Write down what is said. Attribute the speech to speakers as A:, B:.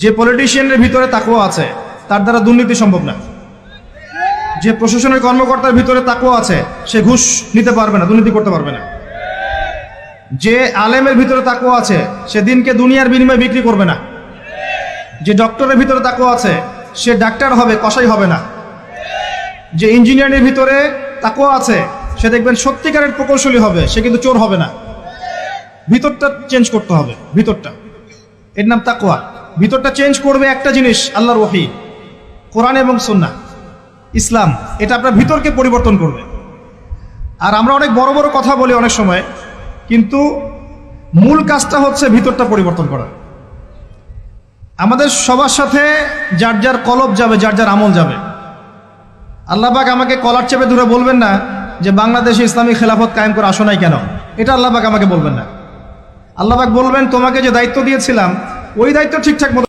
A: যে পলিটিশিয়ানের ভিতরে তাকওয়া আছে তার দ্বারা দুর্নীতি সম্ভব না। যে প্রশাসনের কর্মকর্তার ভিতরে তাকওয়া আছে সে ঘুষ নিতে পারবে না, দুর্নীতি করতে পারবে না। যে আলেমের ভিতরে তাকওয়া আছে সে দিনকে দুনিয়ার বিনিময়ে বিক্রি করবে না। যে ডক্টরের ভিতরে তাকওয়া আছে সে ডাক্তার হবে, কসাই হবে না। যে ইঞ্জিনিয়ারের ভিতরে তাকওয়া আছে সে দেখবেন সত্যিকারের প্রকৌশলী হবে, সে কিন্তু চোর হবে না। ভিতরটা চেঞ্জ করতে হবে, ভিতরটা, এর নাম তাকওয়া। ভিতরটা চেঞ্জ করবে একটা জিনিস, আল্লাহর ওহী, কোরআন এবং সুন্নাহ, ইসলাম। এটা আপনার ভিতরকে পরিবর্তন করবে। আর আমরা অনেক বড় বড় কথা বলি অনেক সময়, কিন্তু মূল কাজটা হচ্ছে ভিতরটা পরিবর্তন করা। আমাদের সবার সাথে যার যার কলব যাবে, যার যার আমল যাবে। আল্লাহ পাক আমাকে কলার চেপে ধরে বলবেন না যে বাংলাদেশে ইসলামী খেলাফত কায়েম করে আসো নাই কেন, এটা আল্লাহ পাক আমাকে বলবেন না। আল্লাহ পাক বলবেন তোমাকে যে দায়িত্ব দিয়েছিলাম ওই দায়িত্ব ঠিকঠাক মতো